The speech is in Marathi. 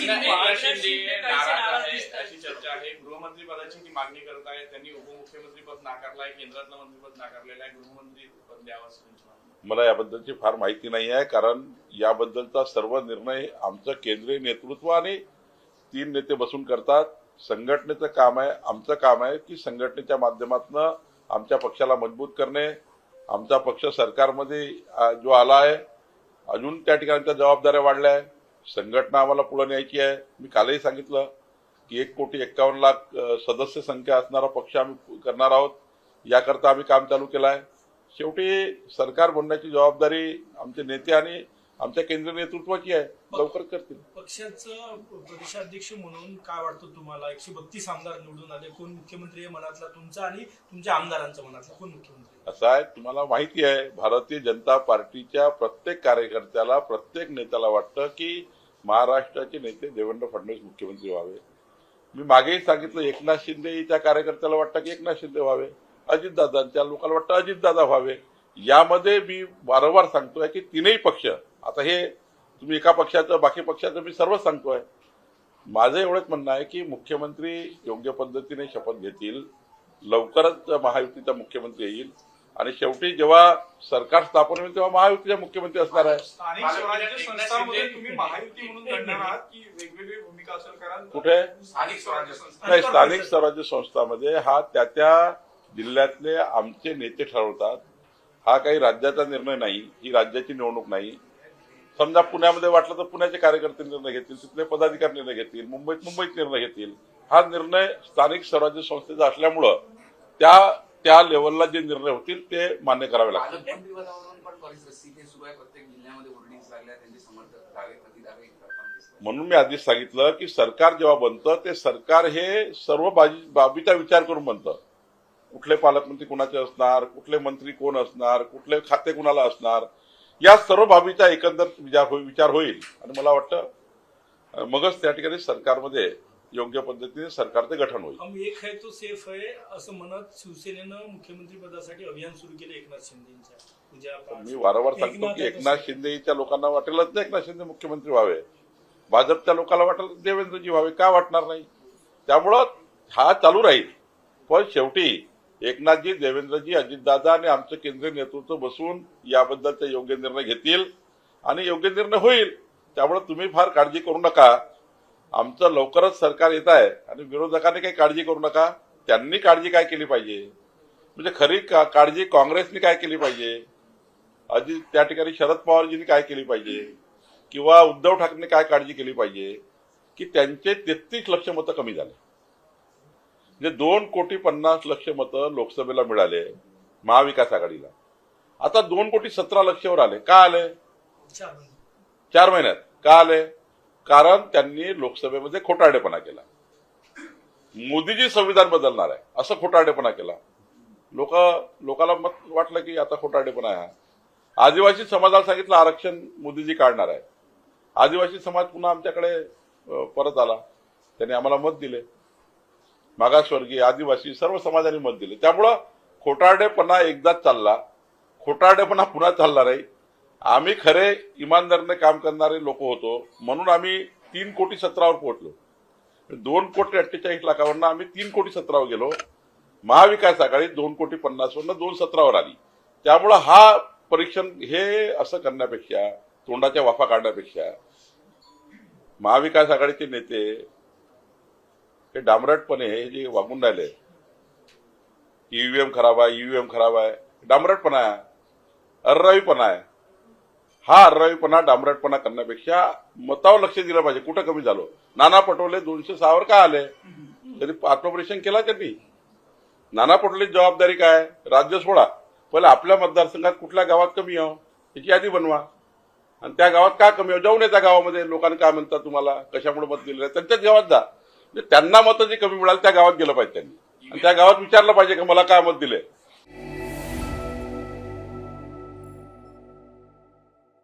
शिंदे नाराज आहे अशी चर्चा आहे. गृहमंत्री पदाची ती मागणी करत आहे. त्यांनी उपमुख्यमंत्री पद नाकारलं आहे, केंद्रातलं मंत्रीपद नाकारलेलं आहे. गृहमंत्री पद द्यावं असं मला याबद्दलची फार माहिती नाही आहे, कारण याबद्दलचा सर्व निर्णय आमचं केंद्रीय नेतृत्व आणि 3 नेते बसून करतात. संघटनेचं काम आहे, आमचं काम आहे की संघटनेच्या माध्यमातून आमच्या पक्षाला मजबूत करणे. आमचा पक्ष सरकारमध्ये जो आला आहे, अजून त्या ठिकाणच्या जबाबदाऱ्या वाढल्या आहे. संघटना आम्हाला पुढे न्यायची आहे. मी कालही सांगितलं की 1,51,00,000 सदस्य संख्या असणारा पक्ष आम्ही करणार आहोत. याकरता आम्ही काम चालू केलं आहे. शेवटी सरकार बनण्याची जबाबदारी आमचे नेते आणि आमच्या केंद्रीय नेतृत्वाची आहे. लवकरच करतील. पक्षाचं प्रदेशाध्यक्ष म्हणून काय वाटतं तुम्हाला? 132 आमदार निवडून आले. कोण मुख्यमंत्री आहे मनातला तुमचा आणि तुमच्या आमदारांचा मनातला कोण मुख्यमंत्री? असं आहे, तुम्हाला माहिती आहे, भारतीय जनता पार्टीच्या प्रत्येक कार्यकर्त्याला, प्रत्येक नेत्याला वाटतं की महाराष्ट्राचे नेते देवेंद्र फडणवीस मुख्यमंत्री व्हावे. मी मागेही सांगितलं, एकनाथ शिंदेच्या कार्यकर्त्याला वाटतं की एकनाथ शिंदे व्हावे, अजितदादांच्या लोकांना वाटतं अजितदादा व्हावे. यामध्ये मी वारंवार सांगतोय की 3ही पक्ष, आता हे तुम्ही एका पक्षाचं बाकी पक्षाचं मी सर्व सांगतोय, माझं एवढंच म्हणणं आहे की मुख्यमंत्री योग्य पद्धतीने शपथ घेतील. लवकरच महायुतीचा मुख्यमंत्री येईल आणि शेवटी जेव्हा सरकार स्थापन होईल तेव्हा महायुतीचा मुख्यमंत्री असणार आहे. स्थानिक स्वराज्य संस्थांमध्ये तुम्ही महायुती म्हणून लढणार आहात की वेगवेगळी भूमिका असेल? कारण कुठे स्थानिक स्वराज्य संस्था नाही, स्थानिक स्वराज्य संस्थांमध्ये हा त्या जिल्ह्यातले आमचे नेते ठरवतात. हा काही राज्याचा निर्णय नाही, ही राज्याची निवडणूक नाही. समजा पुण्यामध्ये वाटलं तर पुण्याचे कार्यकर्ते निर्णय घेतील, तिथले पदाधिकारी निर्णय घेतील, मुंबईत निर्णय घेतील. हा निर्णय स्थानिक स्वराज्य संस्थेचा असल्यामुळं त्या लेवलला जे निर्णय होतील ते मान्य करावे लागतील. म्हणून मी आधीच सांगितलं की सरकार जेव्हा बनतं ते सरकार हे सर्व बाबीचा विचार करून बनतं. कुठले पालकमंत्री कुणाचे असणार, कुठले मंत्री कोण असणार, कुठले खाते कुणाला असणार, या सर्व बाबीचा एकंदर विचार होईल आणि मला वाटतं मगच त्या ठिकाणी सरकारमध्ये योग्य पद्धतीने सरकारचे गठन होईल. हम एक है तो सेफ है असं म्हणत शिवसेनेनं मुख्यमंत्री पदासाठी अभियान सुरू केलं एकनाथ शिंदेंच्या. मी वारंवार सांगतो की एकनाथ शिंदेच्या लोकांना वाटेलच नाही एकनाथ शिंदे मुख्यमंत्री व्हावे, भाजपच्या लोकांना वाटेल देवेंद्रजी व्हावे, का वाटणार नाही? त्यामुळं हा चालू राहील. पण शेवटी एकनाथजी, देवेंद्रजी, अजितदादा आणि आमचं केंद्रीय नेतृत्व बसून याबद्दलचे योग्य निर्णय घेतील आणि योग्य निर्णय होईल. त्यामुळे तुम्ही फार काळजी करू नका. आमचं लवकरच सरकार येत आहे आणि विरोधकांनी काही काळजी करू नका. त्यांनी काळजी काय केली पाहिजे, म्हणजे खरी काळजी काँग्रेसनी काय केली पाहिजे, त्या ठिकाणी शरद पवारजींनी काय केली पाहिजे किंवा उद्धव ठाकरेंनी काय काळजी केली पाहिजे की त्यांचे 33 लक्ष मतं कमी झाले. म्हणजे 2,50,00,000 मतं लोकसभेला मिळाले महाविकास आघाडीला. आता 2,17,00,000 वर आले. का आले? 4 महिन्यात का आले? कारण त्यांनी लोकसभेमध्ये खोटारडेपणा केला. मोदीजी संविधान बदलणार आहे असं खोटारडेपणा केला. लोकांना मत वाटलं की आता खोटारडेपणा आहे. आदिवासी समाजाला सांगितलं आरक्षण मोदीजी काढणार आहे. आदिवासी समाज पुन्हा आमच्याकडे परत आला. त्यांनी आम्हाला मत दिले. मागासवर्गीय, आदिवासी सर्व समाजाने मत दिले. त्यामुळं खोटारडेपणा एकदाच चालला, खोटारडेपणा पुन्हा चालणार आहे. आम्ही खरे इमानदारीने काम करणारे लोक होतो म्हणून आम्ही 3,17,00,000 वर पोहोचलो. 2,48,00,000 आम्ही 3,17,00,000 वर गेलो. महाविकास आघाडी 2,50,00,000 वरनं 2,17,00,000 वर आली. त्यामुळं हा परीक्षण हे असं करण्यापेक्षा, तोंडाच्या वाफा काढण्यापेक्षा महाविकास आघाडीचे नेते हे डांबरटपणे हे जे वागून राहिले, ईव्हीएम खराब आहे, ईव्हीएम खराब आहे, डांबरटपणा आहे, अर्रावीपणा आहे. हा अर्रावीपणा, डांबरटपणा करण्यापेक्षा मतावर लक्ष दिलं पाहिजे. कुठं कमी झालो? नाना पटोले 206 वर का आले? तरी आत्मपरीक्षण केला त्यांनी. नाना पटोलेची जबाबदारी काय? राज्य सोडा, पहिले आपल्या मतदारसंघात कुठल्या गावात कमी आहो याची यादी बनवा आणि त्या गावात का कमी आहो जाऊन त्या गावामध्ये लोकांनी काय म्हणतात, तुम्हाला कशामुळे मत दिलेलं आहे, त्यांच्याच गावात जा. त्यांना मतं जे कमी मिळाली त्या गावात गेलं पाहिजे त्यांनी आणि त्या गावात विचारलं पाहिजे की मला काय मत दिले.